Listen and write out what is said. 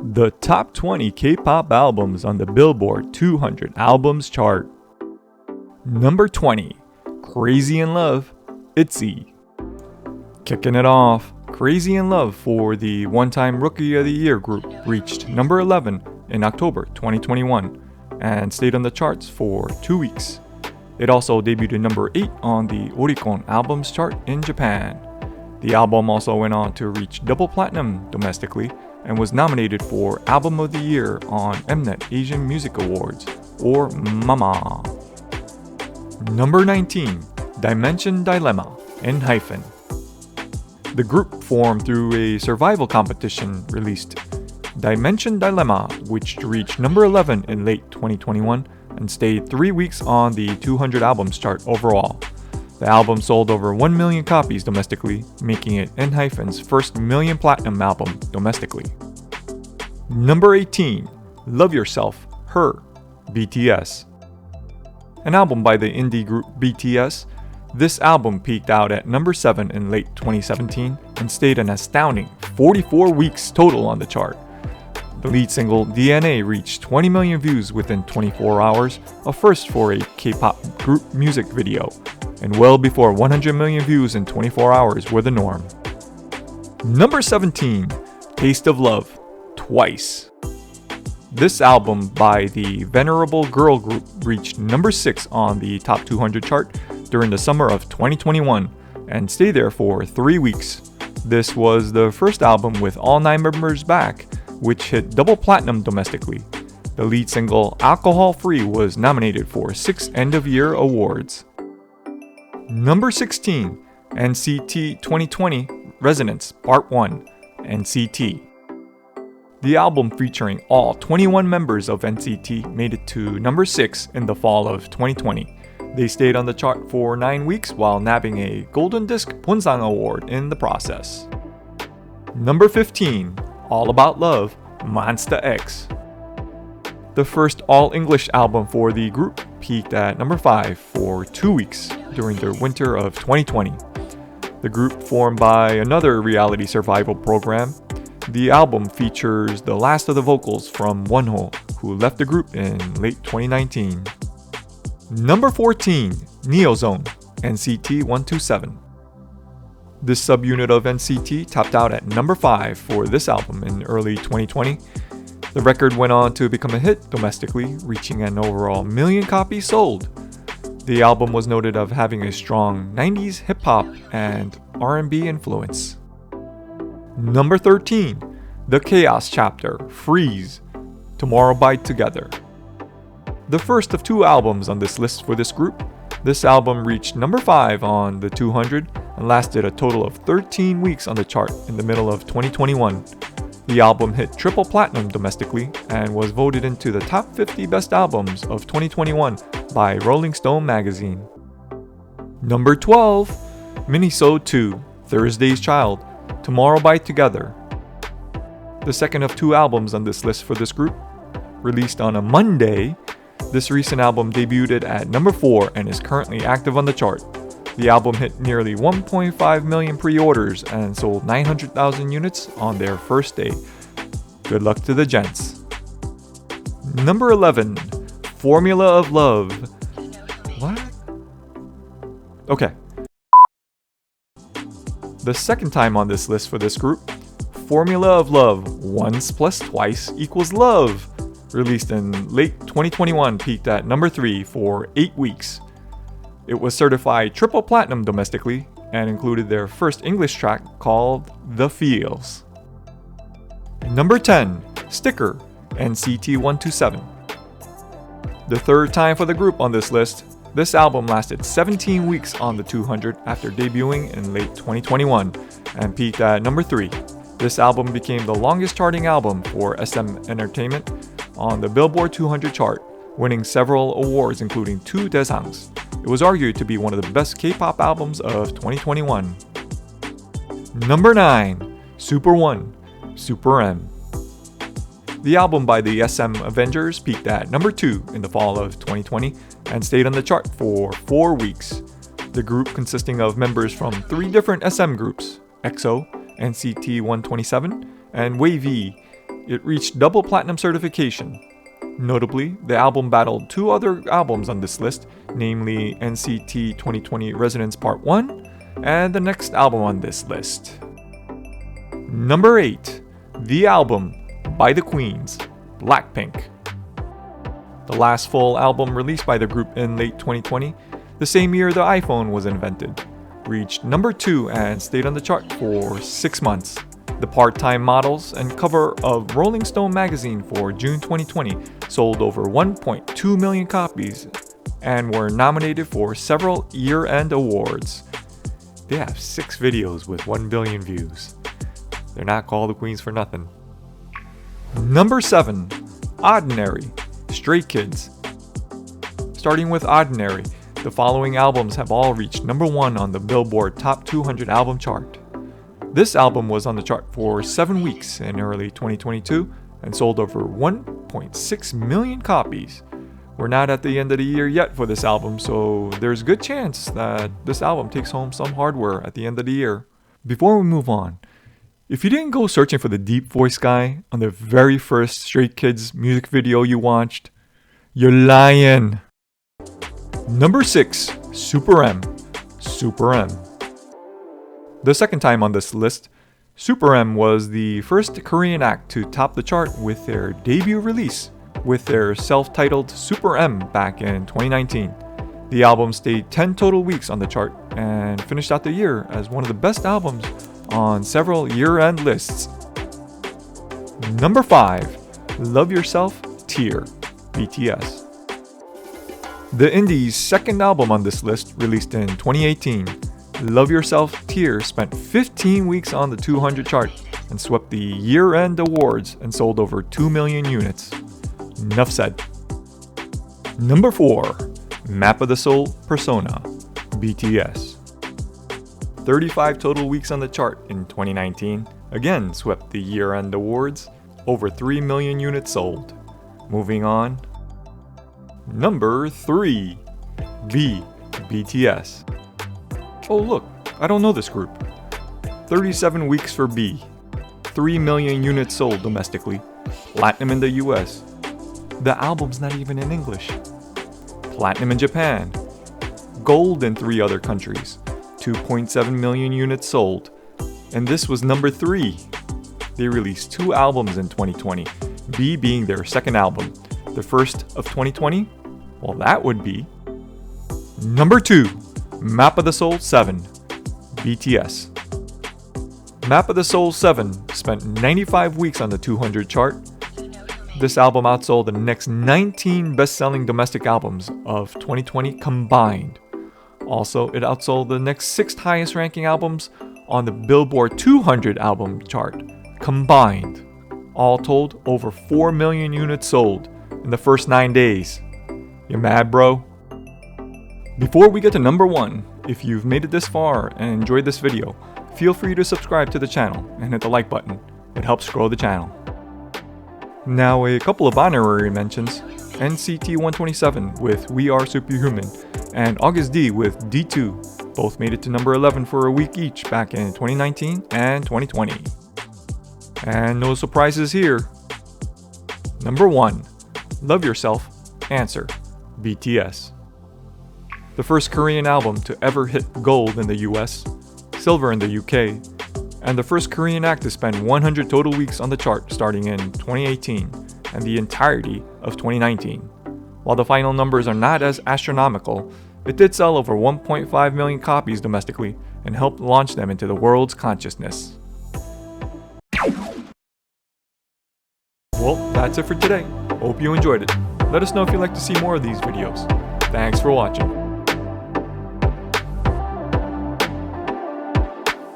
The top 20 K-pop albums on the Billboard 200 albums chart. Number 20, Crazy in Love, ITZY. Kicking it off, Crazy in Love for the one-time Rookie of the Year group reached number 11 in October 2021 and stayed on the charts for 2 weeks. It also debuted at number 8 on the Oricon albums chart in Japan. The album also went on to reach double platinum domestically and was nominated for Album of the Year on Mnet Asian Music Awards, or MAMA. Number 19, Dimension Dilemma, (-). The group formed through a survival competition released Dimension Dilemma, which reached number 11 in late 2021 and stayed 3 weeks on the 200 albums chart overall. The album sold over 1 million copies domestically, making it (-)'s first million platinum album domestically. Number 18, Love Yourself, Her, BTS. An album by the indie group BTS, this album peaked out at number 7 in late 2017 and stayed an astounding 44 weeks total on the chart. The lead single, DNA, reached 20 million views within 24 hours, a first for a K-pop group music video, and well before 100 million views in 24 hours were the norm. Number 17, Taste of Love, Twice. This album by the venerable girl group reached number 6 on the top 200 chart during the summer of 2021 and stayed there for 3 weeks. This was the first album with all 9 members back, which hit double platinum domestically. The lead single, Alcohol Free, was nominated for 6 end-of-year awards. Number 16, NCT 2020 Resonance Part 1, NCT. The album featuring all 21 members of NCT made it to number 6 in the fall of 2020. They stayed on the chart for 9 weeks while nabbing a Golden Disc Bonsang Award in the process. Number 15, All About Luv, Monsta X. The first all-English album for the group peaked at number 5 for 2 weeks during the winter of 2020. The group formed by another reality survival program. The album features the last of the vocals from Wonho, who left the group in late 2019. Number 14, Neozone, NCT 127. This subunit of NCT topped out at number 5 for this album in early 2020. The record went on to become a hit domestically, reaching an overall million copies sold. The album was noted of having a strong 90s hip-hop and R&B influence. Number 13, The Chaos Chapter, Freeze, Tomorrow by Together. The first of 2 albums on this list for this group, this album reached number 5 on the 200 and lasted a total of 13 weeks on the chart in the middle of 2021. The album hit triple platinum domestically and was voted into the top 50 best albums of 2021 by Rolling Stone magazine. Number 12, Minisode 2, Thursday's Child, Tomorrow by Together. The second of 2 albums on this list for this group, released on a Monday, this recent album debuted at number 4 and is currently active on the chart. The album hit nearly 1.5 million pre-orders and sold 900,000 units on their first day. Good luck to the gents. Number 11, Formula of Love. What? Okay. The second time on this list for this group, Formula of Love, Once plus Twice equals Love, released in late 2021, peaked at number 3 for 8 weeks. It was certified triple platinum domestically and included their first English track called The Feels. Number 10, Sticker, NCT 127. The third time for the group on this list, this album lasted 17 weeks on the 200 after debuting in late 2021 and peaked at number 3. This album became the longest charting album for SM Entertainment on the Billboard 200 chart, winning several awards including 2 Daesangs. It was argued to be one of the best K-pop albums of 2021. Number 9, Super1, SuperM. The album by the SM Avengers peaked at number 2 in the fall of 2020 and stayed on the chart for 4 weeks. The group, consisting of members from 3 different SM groups, EXO, NCT 127, and WayV, it reached double platinum certification. Notably, the album battled two other albums on this list, namely NCT 2020 Resonance Part 1 and the next album on this list. Number 8. The album by the Queens, Blackpink. The last full album released by the group in late 2020, the same year the iPhone was invented, reached number 2 and stayed on the chart for 6 months. The part-time models and cover of Rolling Stone magazine for June 2020 sold over 1.2 million copies and were nominated for several year-end awards. They have 6 videos with 1 billion views. They're not called the Queens for nothing. Number 7. Oddinary, Stray Kids. Starting with Oddinary, the following albums have all reached number 1 on the Billboard Top 200 album chart. This album was on the chart for 7 weeks in early 2022 and sold over 1.6 million copies. We're not at the end of the year yet for this album, so there's a good chance that this album takes home some hardware at the end of the year. Before we move on, if you didn't go searching for the deep voice guy on the very first Stray Kids music video you watched, you're lying. Number 6. SuperM. The second time on this list, SuperM was the first Korean act to top the chart with their debut release with their self-titled SuperM back in 2019. The album stayed 10 total weeks on the chart and finished out the year as one of the best albums on several year-end lists. Number 5. Love Yourself, Tear, BTS. The indie's second album on this list, released in 2018, Love Yourself, Tear spent 15 weeks on the 200 chart and swept the year-end awards and sold over 2 million units. Enough said. Number 4. Map of the Soul, Persona, BTS. 35 total weeks on the chart in 2019, again swept the year-end awards, over 3 million units sold. Moving on. Number 3. V, BTS. Oh look, I don't know this group. 37 weeks for B. 3 million units sold domestically. Platinum in the US. The album's not even in English. Platinum in Japan. Gold in 3 other countries. 2.7 million units sold. And this was number 3. They released 2 albums in 2020, B being their second album. The first of 2020? Well, that would be number 2. Map of the Soul 7, BTS. Map of the Soul 7 spent 95 weeks on the 200 chart. This album outsold the next 19 best-selling domestic albums of 2020 combined. Also, it outsold the next 6 highest-ranking albums on the Billboard 200 album chart combined. All told, over 4 million units sold in the first 9 days. You mad, bro? Before we get to number 1, if you've made it this far and enjoyed this video, feel free to subscribe to the channel and hit the like button. It helps grow the channel. Now a couple of honorary mentions. NCT 127 with We Are Superhuman and August D with D2 both made it to number 11 for a week each back in 2019 and 2020. And no surprises here. Number 1. Love Yourself, Answer, BTS. The first Korean album to ever hit gold in the US, silver in the UK, and the first Korean act to spend 100 total weeks on the chart starting in 2018 and the entirety of 2019. While the final numbers are not as astronomical, it did sell over 1.5 million copies domestically and helped launch them into the world's consciousness. Well, that's it for today. Hope you enjoyed it. Let us know if you'd like to see more of these videos. Thanks for watching.